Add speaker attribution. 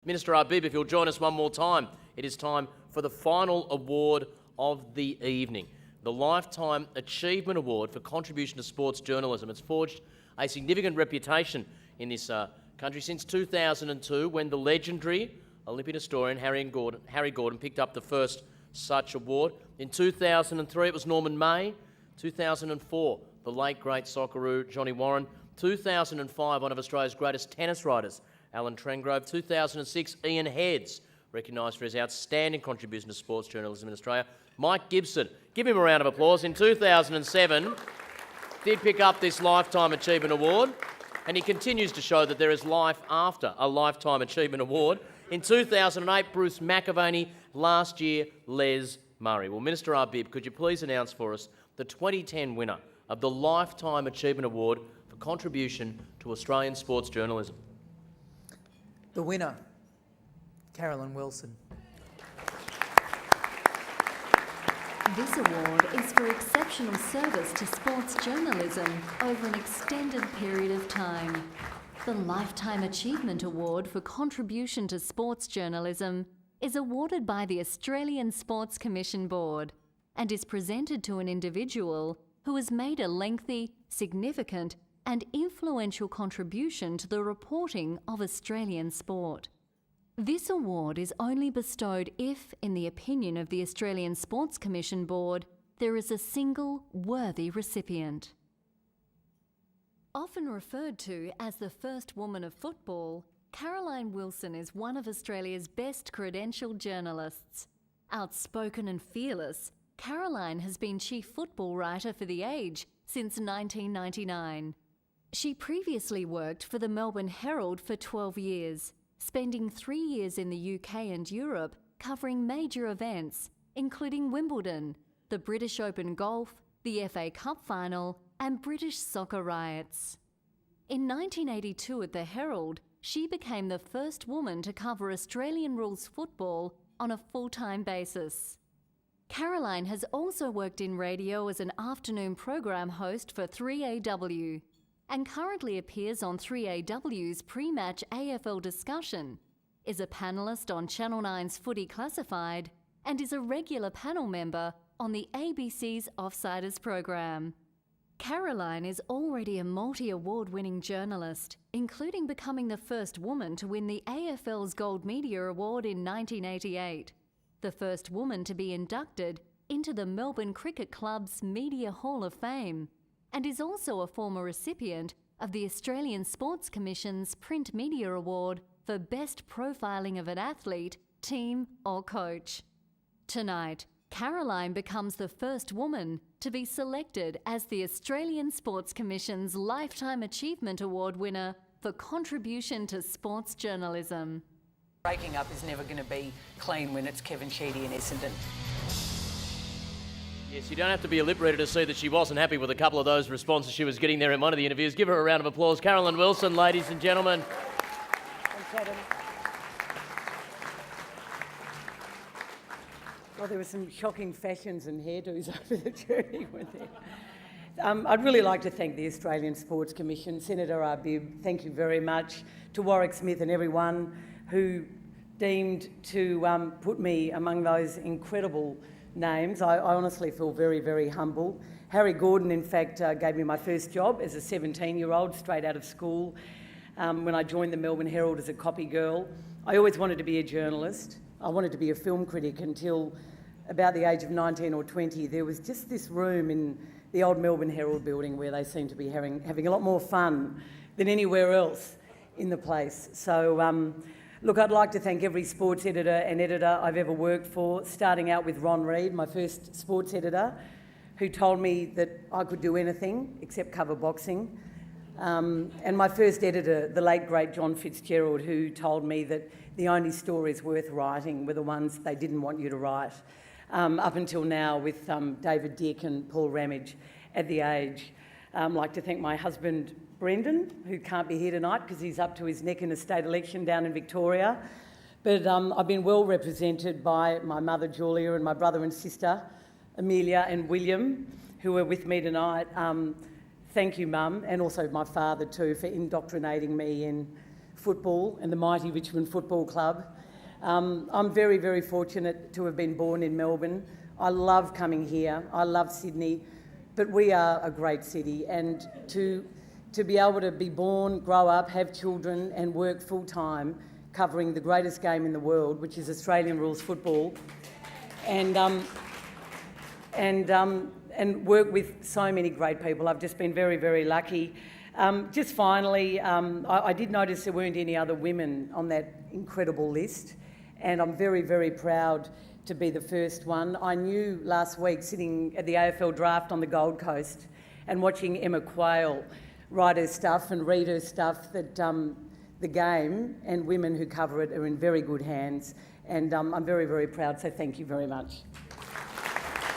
Speaker 1: Minister Arbib, if you'll join us one more time, it is time for the final award of the evening, the Lifetime Achievement Award for contribution to sports journalism. It's forged a significant reputation in this country since 2002, when the legendary Olympian historian Harry Gordon picked up the first such award. In 2003, it was Norman May. 2004, the late great Socceroo Johnny Warren. 2005, one of Australia's greatest tennis writers, Alan Trengrove. 2006, Ian Heads, recognised for his outstanding contribution to sports journalism in Australia. Mike Gibson, give him a round of applause, in 2007 did pick up this Lifetime Achievement Award, and he continues to show that there is life after a Lifetime Achievement Award. In 2008, Bruce McAvaney. Last year, Les Murray. Well, Minister Arbib, could you please announce for us the 2010 winner of the Lifetime Achievement Award for contribution to Australian sports journalism?
Speaker 2: The winner, Carolyn Wilson.
Speaker 3: This award is for exceptional service to sports journalism over an extended period of time. The Lifetime Achievement Award for contribution to sports journalism is awarded by the Australian Sports Commission Board and is presented to an individual who has made a lengthy, significant and influential contribution to the reporting of Australian sport. This award is only bestowed if, in the opinion of the Australian Sports Commission Board, there is a single worthy recipient. Often referred to as the first woman of football, Caroline Wilson is one of Australia's best credentialed journalists. Outspoken and fearless, Caroline has been chief football writer for The Age since 1999. She previously worked for the Melbourne Herald for 12 years, spending 3 years in the UK and Europe covering major events, including Wimbledon, the British Open Golf, the FA Cup Final, and British soccer riots. In 1982 at the Herald, she became the first woman to cover Australian rules football on a full-time basis. Caroline has also worked in radio as an afternoon program host for 3AW, and currently appears on 3AW's pre-match AFL discussion, is a panellist on Channel 9's Footy Classified, and is a regular panel member on the ABC's Offsiders program. Caroline is already a multi-award-winning journalist, including becoming the first woman to win the AFL's Gold Media Award in 1988, the first woman to be inducted into the Melbourne Cricket Club's Media Hall of Fame, and is also a former recipient of the Australian Sports Commission's Print Media Award for Best Profiling of an Athlete, Team or Coach. Tonight, Caroline becomes the first woman to be selected as the Australian Sports Commission's Lifetime Achievement Award winner for contribution to sports journalism.
Speaker 4: Breaking up is never going to be clean when it's Kevin Sheedy and Essendon.
Speaker 1: Yes, you don't have to be a lip reader to see that she wasn't happy with a couple of those responses she was getting there in one of the interviews. Give her a round of applause. Carolyn Wilson, ladies and gentlemen.
Speaker 4: Thanks, Adam. Well, there were some shocking fashions and hairdos over the journey, weren't there? I'd really like to thank the Australian Sports Commission, Senator Arbib, thank you very much, to Warwick Smith and everyone who deemed to put me among those incredible names. I honestly feel very, very humble. Harry Gordon, in fact, gave me my first job as a 17-year-old straight out of school when I joined the Melbourne Herald as a copy girl. I always wanted to be a journalist. I wanted to be a film critic until about the age of 19 or 20. There was just this room in the old Melbourne Herald building where they seemed to be having a lot more fun than anywhere else in the place. So, look, I'd like to thank every sports editor and editor I've ever worked for, starting out with Ron Reid, my first sports editor, who told me that I could do anything except cover boxing. And my first editor, the late, great John Fitzgerald, who told me that the only stories worth writing were the ones they didn't want you to write, up until now with David Dick and Paul Ramage at The Age. I'd like to thank my husband, Brendan, who can't be here tonight because he's up to his neck in a state election down in Victoria. But I've been well represented by my mother, Julia, and my brother and sister, Amelia and William, who are with me tonight. Thank you, Mum, and also my father too, for indoctrinating me in football and the mighty Richmond Football Club. I'm very, very fortunate to have been born in Melbourne. I love coming here. I love Sydney, but we are a great city, and to be able to be born, grow up, have children and work full-time covering the greatest game in the world, which is Australian rules football, and work with so many great people. I've just been very, very lucky. Just finally, I did notice there weren't any other women on that incredible list, and I'm very, very proud to be the first one. I knew last week, sitting at the AFL draft on the Gold Coast and watching Emma Quayle write her stuff and read her stuff, that the game and women who cover it are in very good hands, and I'm very, very proud, so thank you very much.